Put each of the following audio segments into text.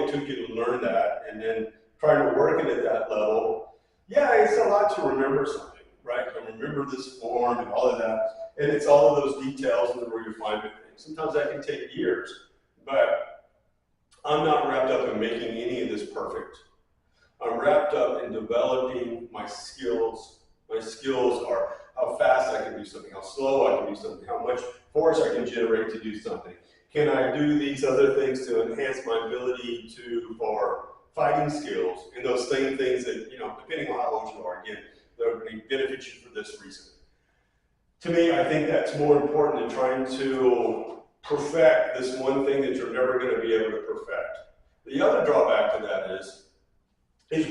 it took you to learn that, and then trying to work it at that level, yeah, it's a lot to remember something, right? To remember this form and all of that, and it's all of those details and the refinement things. Sometimes that can take years, but I'm not wrapped up in making any of this perfect. I'm wrapped up in developing my skills. My skills are how fast I can do something, how slow I can do something, how much force I can generate to do something. Can I do these other things to enhance my ability for fighting skills and those same things that, depending on how old you are, again, they're going to benefit you for this reason. To me, I think that's more important than trying to perfect this one thing that you're never going to be able to perfect. The other drawback to that is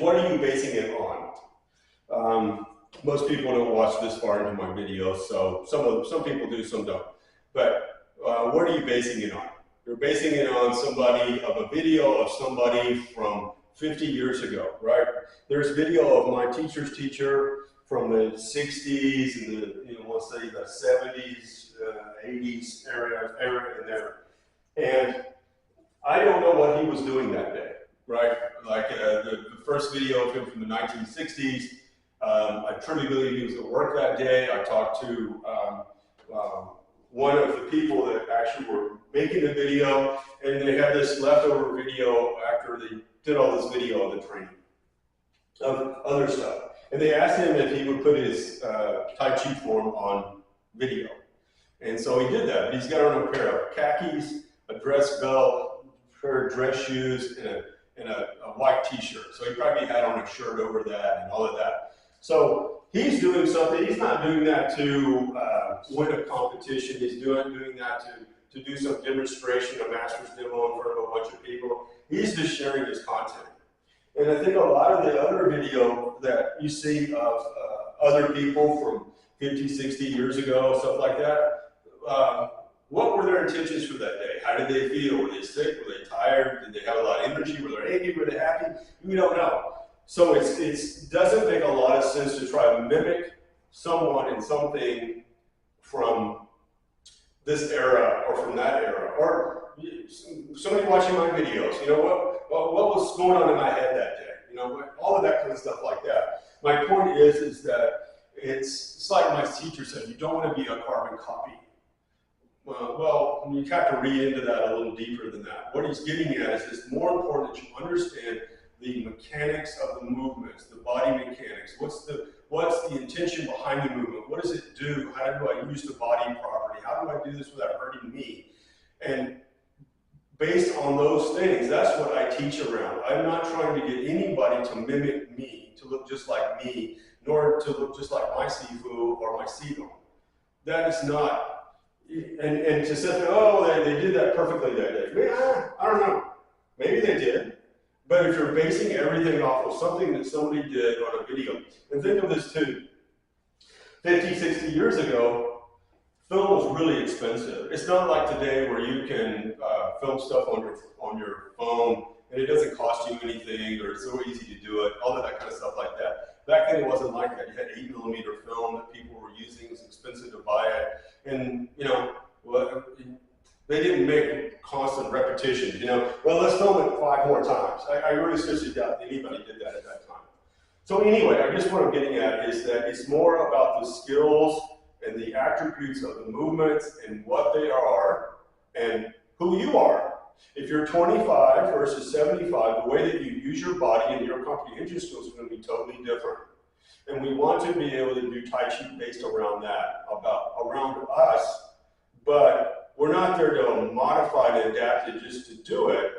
what are you basing it on? Most people don't watch this far into my videos, so some people do, some don't. But what are you basing it on? You're basing it on a video of somebody from 50 years ago, right? There's video of my teacher's teacher from the 60s and let's say the 70s, 80s era in there. And I don't know what he was doing that day, right? Like the first video of him from the 1960s, I truly believe he was at work that day. I talked to one of the people that actually were making the video, and they had this leftover video after they did all this video of the training, of other stuff. And they asked him if he would put his Tai Chi form on video. And so he did that. He's got on a pair of khakis, a dress belt, a pair of dress shoes, and a white t-shirt. So he probably had on a shirt over that and all of that. So he's doing something. He's not doing that to win a competition. He's doing that to do some demonstration, a master's demo in front of a bunch of people. He's just sharing his content. And I think a lot of the other video that you see of other people from 50, 60 years ago, stuff like that, what were their intentions for that day? How did they feel? Were they sick? Were they tired? Did they have a lot of energy? Were they angry? Were they happy? We don't know. So it doesn't make a lot of sense to try to mimic someone and something from this era or from that era. Or somebody watching my videos, what was going on in my head that day? All of that kind of stuff like that. My point is that it's like my teacher said, you don't want to be a carbon copy. Well, you have to read into that a little deeper than that. What he's getting at is it's more important that you understand the mechanics of the movements, the body mechanics. What's the intention behind the movement? What does it do? How do I use the body properly? How do I do this without hurting me? And based on those things, that's what I teach around. I'm not trying to get anybody to mimic me, to look just like me, nor to look just like my Sifu or my Sido. That is not, and to say, oh, they did that perfectly that day. I don't know. Maybe they did. But if you're basing everything off of something that somebody did on a video, and think of this too, 50, 60 years ago, film was really expensive. It's not like today where you can film stuff on your phone and it doesn't cost you anything, or it's so easy to do it, all of that kind of stuff like that. Back then it wasn't like that. You had 8mm film that people were using. It was expensive to buy it. And, they didn't make constant repetitions, Well, let's film it 5 more times. I really seriously doubt anybody did that at that time. So anyway, I guess what I'm getting at is that it's more about the skills and the attributes of the movements and what they are and who you are. If you're 25 versus 75, the way that you use your body and your comprehension skills is going to be totally different. And we want to be able to do Tai Chi based around that, around us, but we're not there to modify and adapt it just to do it,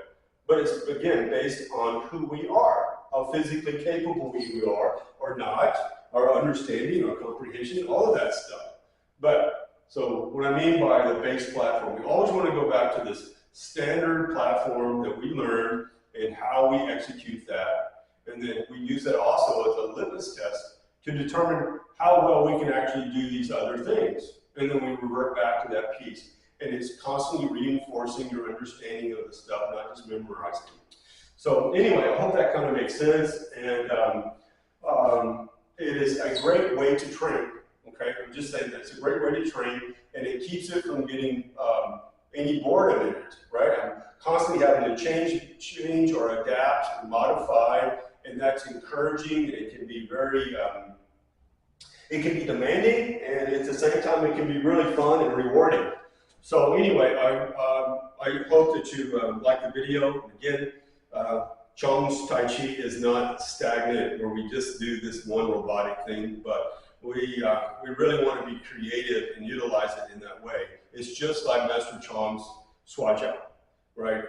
but it's, again, based on who we are, how physically capable we are or not, our understanding, our comprehension, all of that stuff. But, so what I mean by the base platform, we always want to go back to this standard platform that we learned and how we execute that. And then we use that also as a litmus test to determine how well we can actually do these other things. And then we revert back to that piece. And it's constantly reinforcing your understanding of the stuff, not just memorizing. So anyway, I hope that kind of makes sense. And it is a great way to train. Okay, I'm just saying that it's a great way to train, and it keeps it from getting any boredom in it, right? I'm constantly having to change or adapt and modify, and that's encouraging. It can be very, it can be demanding, and at the same time, it can be really fun and rewarding. So anyway, I hope that you like the video. Again, Chang's Tai Chi is not stagnant where we just do this one robotic thing, but we really want to be creative and utilize it in that way. It's just like Master Chang's Swajiao, right?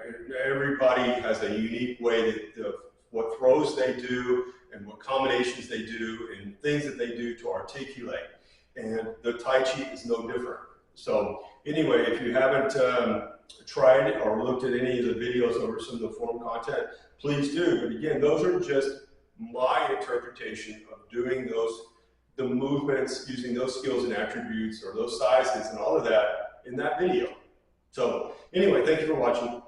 Everybody has a unique way that what throws they do and what combinations they do and things that they do to articulate. And the Tai Chi is no different. So anyway, if you haven't tried or looked at any of the videos over some of the forum content, please do. But again, those are just my interpretation of doing the movements, using those skills and attributes or those sizes and all of that in that video. So anyway, thank you for watching.